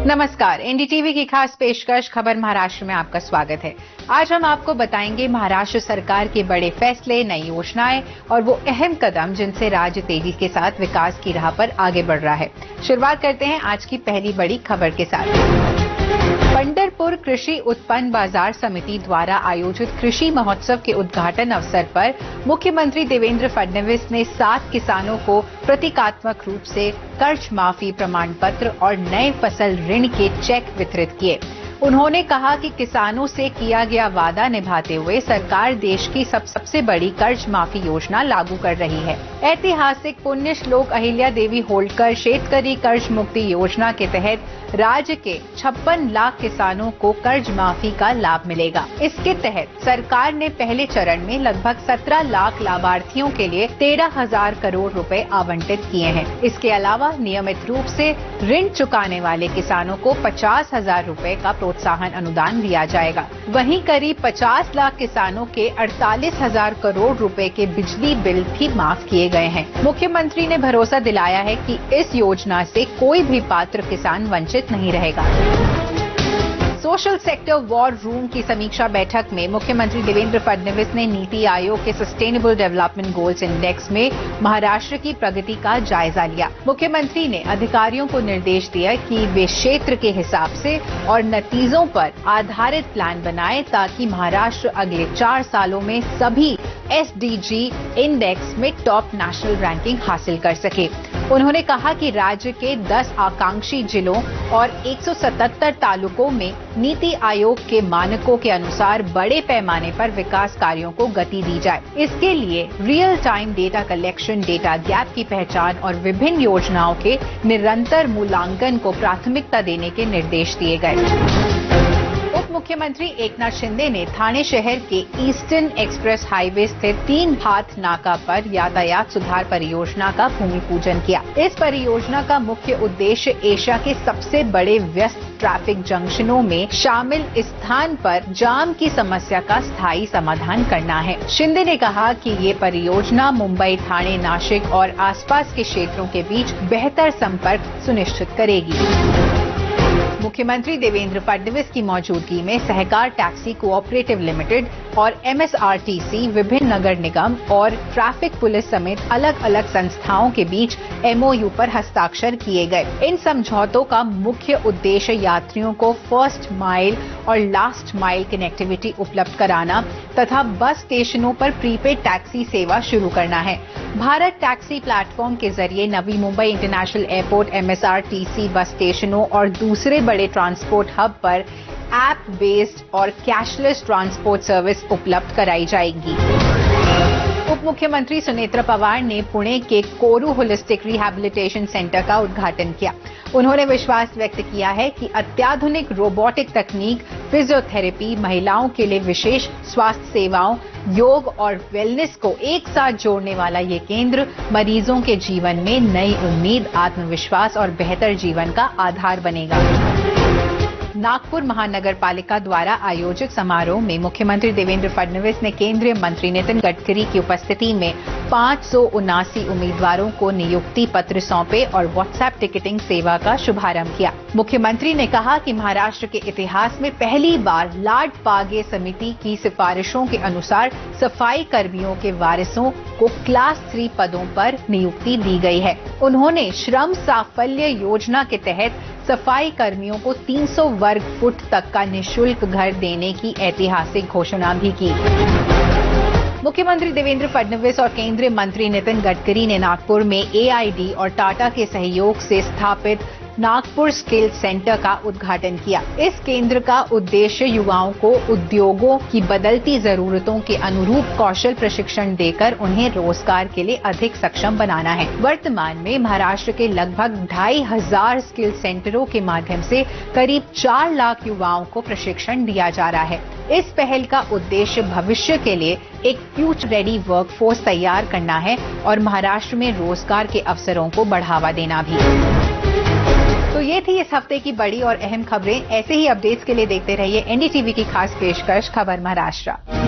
नमस्कार, एनडीटीवी की खास पेशकश खबर महाराष्ट्र में आपका स्वागत है। आज हम आपको बताएंगे महाराष्ट्र सरकार के बड़े फैसले, नई योजनाएं और वो अहम कदम जिनसे राज्य तेजी के साथ विकास की राह पर आगे बढ़ रहा है। शुरुआत करते हैं आज की पहली बड़ी खबर के साथ। पंढरपुर कृषि उत्पन्न बाजार समिति द्वारा आयोजित कृषि महोत्सव के उद्घाटन अवसर पर मुख्यमंत्री देवेंद्र फडणवीस ने 7 किसानों को प्रतीकात्मक रूप से कर्ज माफी प्रमाण पत्र और नए फसल ऋण के चेक वितरित किए। उन्होंने कहा कि किसानों से किया गया वादा निभाते हुए सरकार देश की सबसे बड़ी कर्ज माफी योजना लागू कर रही है। ऐतिहासिक पुण्य श्लोक अहिल्या देवी होल्कर शेतकरी कर्ज मुक्ति योजना के तहत राज्य के 56 लाख किसानों को कर्ज माफी का लाभ मिलेगा। इसके तहत सरकार ने पहले चरण में लगभग 17 लाख लाभार्थियों के लिए 13,000 करोड़ रुपए आवंटित किए हैं। इसके अलावा नियमित रूप से ऋण चुकाने वाले किसानों को 50,000 रुपए का प्रोत्साहन अनुदान दिया जाएगा। वहीं करीब 50 लाख किसानों के 48,000 करोड़ रुपए के बिजली बिल भी माफ किए गए हैं। मुख्यमंत्री ने भरोसा दिलाया है कि इस योजना से कोई भी पात्र किसान वंचित नहीं रहेगा। सोशल सेक्टर वॉर रूम की समीक्षा बैठक में मुख्यमंत्री देवेंद्र फडणवीस ने नीति आयोग के सस्टेनेबल डेवलपमेंट गोल्स इंडेक्स में महाराष्ट्र की प्रगति का जायजा लिया। मुख्यमंत्री ने अधिकारियों को निर्देश दिया कि वे क्षेत्र के हिसाब से और नतीजों पर आधारित प्लान बनाएं ताकि महाराष्ट्र अगले 4 सालों में सभी एसडीजी इंडेक्स में टॉप नेशनल रैंकिंग हासिल कर सके। उन्होंने कहा कि राज्य के 10 आकांक्षी जिलों और 177 तालुकों में नीति आयोग के मानकों के अनुसार बड़े पैमाने पर विकास कार्यों को गति दी जाए। इसके लिए real time data collection, data gap की पहचान और विभिन्न योजनाओं के निरंतर मूल्यांकन को प्राथमिकता देने के निर्देश दिए गए। उप मुख्यमंत्री एकनाथ शिंदे ने ठाणे शहर के ईस्टर्न एक्सप्रेस हाईवे स्थित 3 हाथ नाका पर यातायात सुधार परियोजना का भूमि पूजन किया। इस परियोजना का मुख्य उद्देश्य एशिया के सबसे बड़े व्यस्त ट्रैफिक जंक्शनों में शामिल स्थान पर जाम की समस्या का स्थायी समाधान करना है। शिंदे ने कहा कि ये परियोजना मुंबई, ठाणे, नासिक और आसपास के क्षेत्रों के बीच बेहतर संपर्क सुनिश्चित करेगी। मुख्यमंत्री देवेंद्र फडणवीस की मौजूदगी में सहकार टैक्सी कोऑपरेटिव लिमिटेड और एमएसआरटीसी, विभिन्न नगर निगम और ट्रैफिक पुलिस समेत अलग अलग संस्थाओं के बीच एमओयू पर हस्ताक्षर किए गए। इन समझौतों का मुख्य उद्देश्य यात्रियों को फर्स्ट माइल और लास्ट माइल कनेक्टिविटी उपलब्ध कराना तथा बस स्टेशनों पर प्रीपेड टैक्सी सेवा शुरू करना है। भारत टैक्सी प्लेटफॉर्म के जरिए Navi Mumbai international airport, MSRTC बस स्टेशनों और दूसरे बड़े ट्रांसपोर्ट हब पर ऐप बेस्ड और कैशलेस ट्रांसपोर्ट सर्विस उपलब्ध कराई जाएगी। उप मुख्यमंत्री सुनेत्रा पवार ने पुणे के कोरू होलिस्टिक रिहैबिलिटेशन सेंटर का उद्घाटन किया। उन्होंने विश्वास व्यक्त किया है कि अत्याधुनिक रोबोटिक तकनीक, फिजियोथेरेपी, महिलाओं के लिए विशेष स्वास्थ्य सेवाओं, योग और वेलनेस को एक साथ जोड़ने वाला ये केंद्र मरीजों के जीवन में नई उम्मीद, आत्मविश्वास और बेहतर जीवन का आधार बनेगा। नागपुर महानगर पालिका द्वारा आयोजित समारोह में मुख्यमंत्री देवेंद्र फडणवीस ने केंद्रीय मंत्री नितिन गडकरी की उपस्थिति में 579 उम्मीदवारों को नियुक्ति पत्र सौंपे और व्हाट्सएप टिकटिंग सेवा का शुभारंभ किया। मुख्यमंत्री ने कहा कि महाराष्ट्र के इतिहास में पहली बार लाड पागे समिति की सिफारिशों के अनुसार सफाई कर्मियों के वारिसों को क्लास 3 पदों पर नियुक्ति दी गई है। उन्होंने श्रम साफल्य योजना के तहत सफाई कर्मियों को 300 वर्ग फुट तक का निःशुल्क घर देने की ऐतिहासिक घोषणा भी की। मुख्यमंत्री देवेंद्र फडणवीस और केंद्रीय मंत्री नितिन गडकरी ने नागपुर में एआईडी और टाटा के सहयोग से स्थापित नागपुर स्किल सेंटर का उद्घाटन किया। इस केंद्र का उद्देश्य युवाओं को उद्योगों की बदलती जरूरतों के अनुरूप कौशल प्रशिक्षण देकर उन्हें रोजगार के लिए अधिक सक्षम बनाना है। वर्तमान में महाराष्ट्र के लगभग 2,500 स्किल सेंटरों के माध्यम से करीब 4 लाख युवाओं को प्रशिक्षण दिया जा रहा है। इस पहल का उद्देश्य भविष्य के लिए एक फ्यूचर रेडी वर्कफोर्स तैयार करना है और महाराष्ट्र में रोजगार के अवसरों को बढ़ावा देना भी। तो ये थी इस हफ्ते की बड़ी और अहम खबरें। ऐसे ही अपडेट्स के लिए देखते रहिए एनडीटीवी की खास पेशकश खबर महाराष्ट्र।